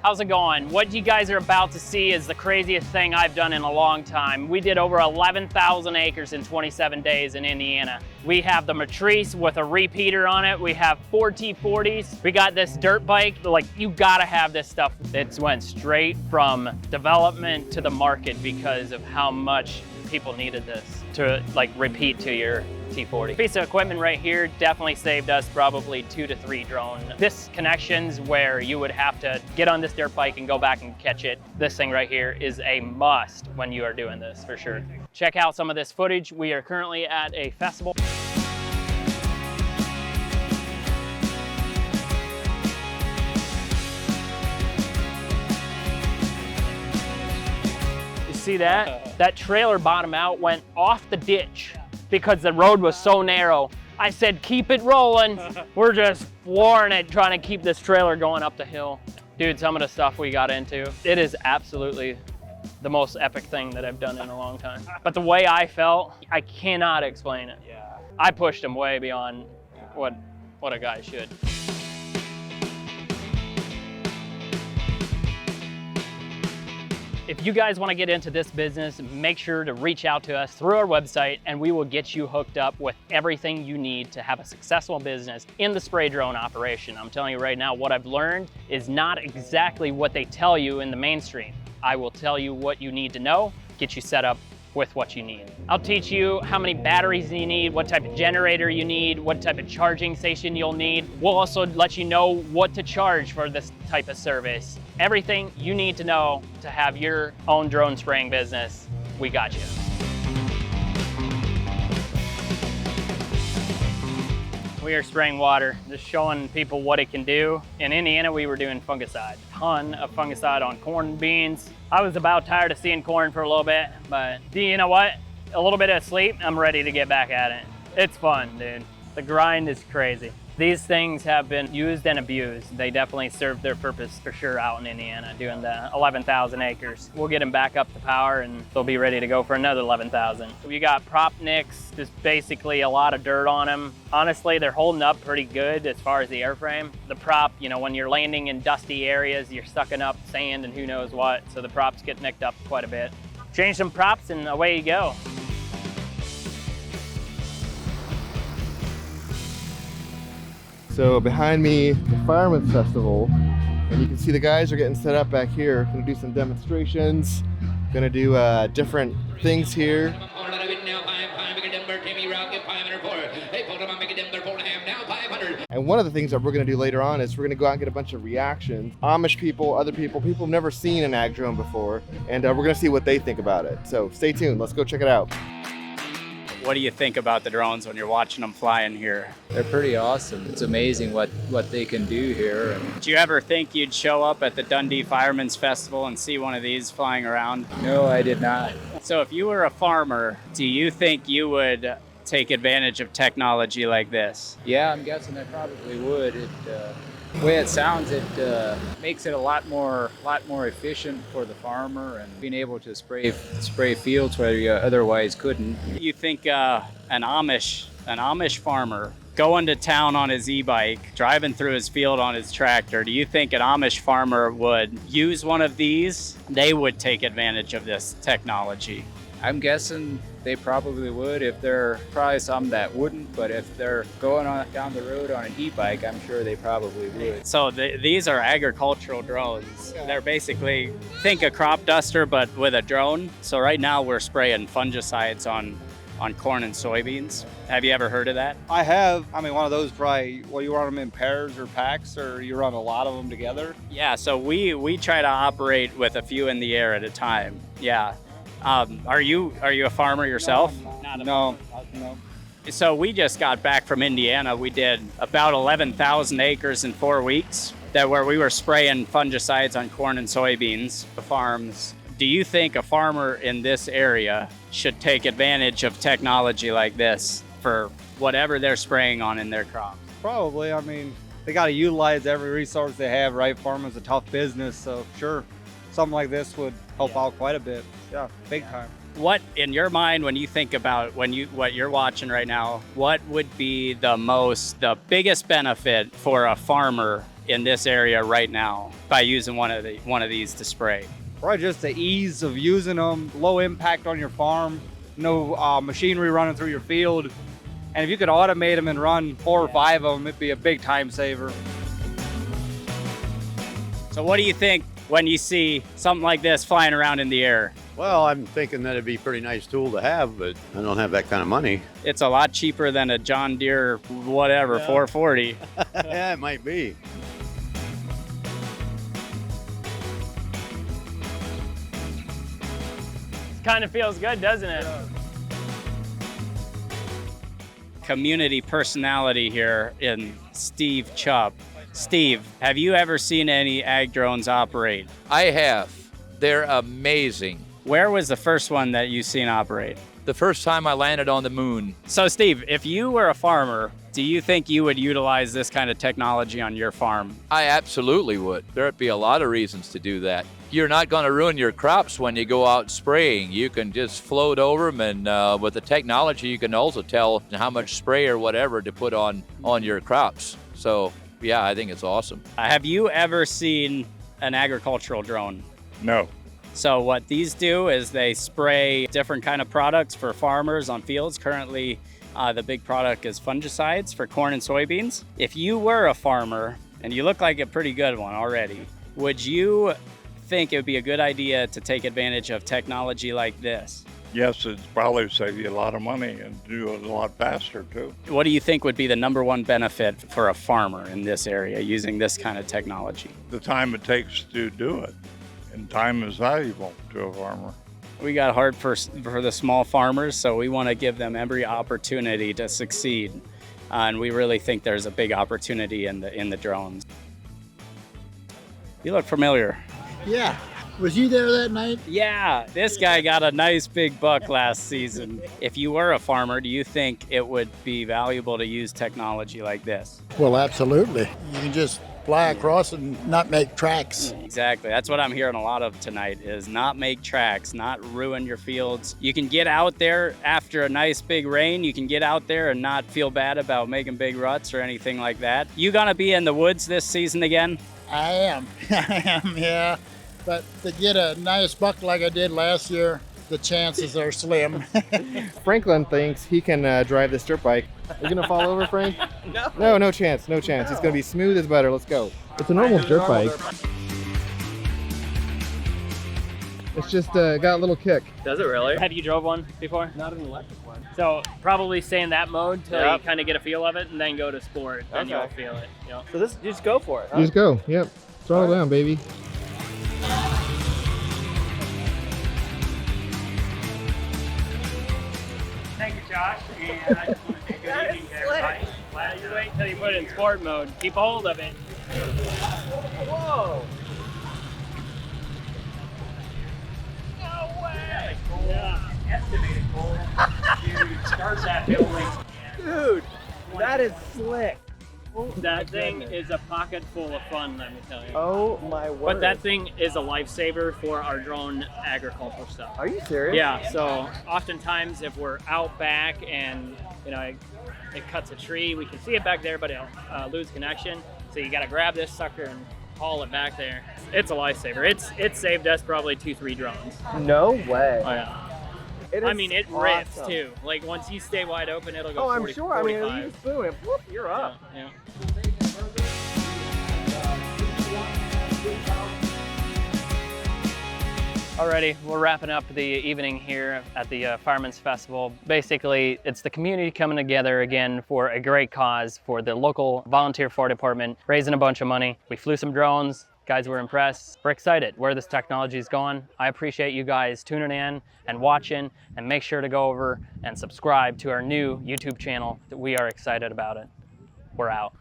How's it going? What you guys are about to see is the craziest thing I've done in a long time. We did over 11,000 acres in 27 days in Indiana. We have the Matrice with a repeater on it. We have 4 T40s. We got this dirt bike. Like, you gotta have this stuff. It's went straight from development to the market because of how much people needed this to like repeat to your T40. Piece of equipment right here definitely saved us probably 2 to 3 drone. This connections where you would have to get on this dirt bike and go back and catch it. This thing right here is a must when you are doing this for sure. Check out some of this footage. We are currently at a festival. See that? That trailer bottom out went off the ditch because the road was so narrow. I said, keep it rolling. We're just flooring it, trying to keep this trailer going up the hill. Dude, some of the stuff we got into, it is absolutely the most epic thing that I've done in a long time. But the way I felt, I cannot explain it. Yeah. I pushed him way beyond what a guy should. If you guys want to get into this business, make sure to reach out to us through our website and we will get you hooked up with everything you need to have a successful business in the spray drone operation. I'm telling you right now, what I've learned is not exactly what they tell you in the mainstream. I will tell you what you need to know, get you set up with what you need. I'll teach you how many batteries you need, what type of generator you need, what type of charging station you'll need. We'll also let you know what to charge for this type of service. Everything you need to know to have your own drone spraying business, we got you. We are spraying water, just showing people what it can do. In Indiana, we were doing fungicide. Ton of fungicide on corn and beans. I was about tired of seeing corn for a little bit, but you know what? A little bit of sleep, I'm ready to get back at it. It's fun, dude. The grind is crazy. These things have been used and abused. They definitely served their purpose for sure out in Indiana, doing the 11,000 acres. We'll get them back up to power and they'll be ready to go for another 11,000. We got prop nicks, just basically a lot of dirt on them. Honestly, they're holding up pretty good as far as the airframe. The prop, you know, when you're landing in dusty areas, you're sucking up sand and who knows what, so the props get nicked up quite a bit. Change some props and away you go. So behind me, the Fireman's Festival, and you can see the guys are getting set up back here. Gonna do some demonstrations, gonna do different things here. And one of the things that we're gonna do later on is we're gonna go out and get a bunch of reactions. Amish people, other people who've never seen an ag drone before, and we're gonna see what they think about it. So stay tuned, let's go check it out. What do you think about the drones when you're watching them flying here? They're pretty awesome. It's amazing what they can do here. Did you ever think you'd show up at the Dundee Fireman's Festival and see one of these flying around? No, I did not. So if you were a farmer, do you think you would take advantage of technology like this? Yeah, I'm guessing I probably would. The way it sounds, it makes it a lot more efficient for the farmer and being able to spray fields where you otherwise couldn't. You think an Amish farmer going to town on his e-bike, driving through his field on his tractor, do you think an Amish farmer would use one of these? They would take advantage of this technology. I'm guessing they probably would. If there are probably some that wouldn't, but if they're going down the road on an e-bike, I'm sure they probably would. So these are agricultural drones. Yeah. They're basically, think a crop duster, but with a drone. So right now we're spraying fungicides on corn and soybeans. Have you ever heard of that? I have. I mean, one of those probably, well, you run them in pairs or packs, or you run a lot of them together? Yeah, so we try to operate with a few in the air at a time. Yeah. Are you a farmer yourself? No. So we just got back from Indiana. We did about 11,000 acres in 4 weeks where we were spraying fungicides on corn and soybeans, the farms. Do you think a farmer in this area should take advantage of technology like this for whatever they're spraying on in their crops? Probably. I mean, they got to utilize every resource they have, right? Farming's a tough business, so sure, something like this would help out quite a bit. Yeah, big time. What, in your mind, when you think about what you're watching right now, what would be the biggest benefit for a farmer in this area right now by using one of these to spray? Probably just the ease of using them, low impact on your farm, no machinery running through your field. And if you could automate them and run 4 or 5 of them, it'd be a big time saver. So what do you think when you see something like this flying around in the air? Well, I'm thinking that it'd be a pretty nice tool to have, but I don't have that kind of money. It's a lot cheaper than a John Deere, whatever, 440. Yeah, it might be. Kind of feels good, doesn't it? Community personality here in Steve Chubb. Steve, have you ever seen any ag drones operate? I have. They're amazing. Where was the first one that you seen operate? The first time I landed on the moon. So Steve, if you were a farmer, do you think you would utilize this kind of technology on your farm? I absolutely would. There'd be a lot of reasons to do that. You're not going to ruin your crops when you go out spraying. You can just float over them, and with the technology, you can also tell how much spray or whatever to put on your crops. So, yeah, I think it's awesome. Have you ever seen an agricultural drone? No. So what these do is they spray different kind of products for farmers on fields. Currently, the big product is fungicides for corn and soybeans. If you were a farmer, and you look like a pretty good one already, would you think it would be a good idea to take advantage of technology like this? Yes, it'd probably save you a lot of money and do it a lot faster too. What do you think would be the #1 benefit for a farmer in this area using this kind of technology? The time it takes to do it, and time is valuable to a farmer. We got hard for the small farmers, so we want to give them every opportunity to succeed. And we really think there's a big opportunity in the drones. You look familiar. Yeah. Was you there that night? Yeah, this guy got a nice big buck last season. If you were a farmer, do you think it would be valuable to use technology like this? Well, absolutely. You can just fly across and not make tracks. Exactly. That's what I'm hearing a lot of tonight is not make tracks, not ruin your fields. You can get out there after a nice big rain. You can get out there and not feel bad about making big ruts or anything like that. You gonna be in the woods this season again? I am. I am, yeah. But to get a nice buck like I did last year, the chances are slim. Franklin thinks he can drive this dirt bike. Are you gonna fall over, Frank? No. No chance. No chance. He's gonna be smooth as butter. Let's go. It's a normal dirt bike. It's just got a little kick. Does it really? Have you drove one before? Not an electric one. So probably stay in that mode till you kind of get a feel of it, and then go to sport, then you'll feel it. You know? So this, just go for it, huh? You just go. Yep. Throttle down, baby. Thank you, Josh. And I just want to say good evening to everybody. Well, you wait until you put it in sport mode. Keep a hold of it. Whoa! No way! Yeah. Estimated goal to start that building. Dude, that is slick. That thing is a pocket full of fun, let me tell you. Oh my word. But that thing is a lifesaver for our drone agricultural stuff. Are you serious? Yeah, so oftentimes if we're out back and it cuts a tree, we can see it back there, but it'll lose connection. So you gotta grab this sucker and haul it back there. It's a lifesaver. It's saved us probably 2-3 drones. No way. Oh yeah. It rips too. Like once you stay wide open, it'll go 40, I'm sure. 45. I mean, you just boom it, whoop, you're up. Yeah. Alrighty, we're wrapping up the evening here at the Fireman's Festival. Basically, it's the community coming together again for a great cause for the local volunteer fire department, raising a bunch of money. We flew some drones. Guys, we're impressed. We're excited where this technology is going. I appreciate you guys tuning in and watching, and make sure to go over and subscribe to our new YouTube channel. We are excited about it. We're out.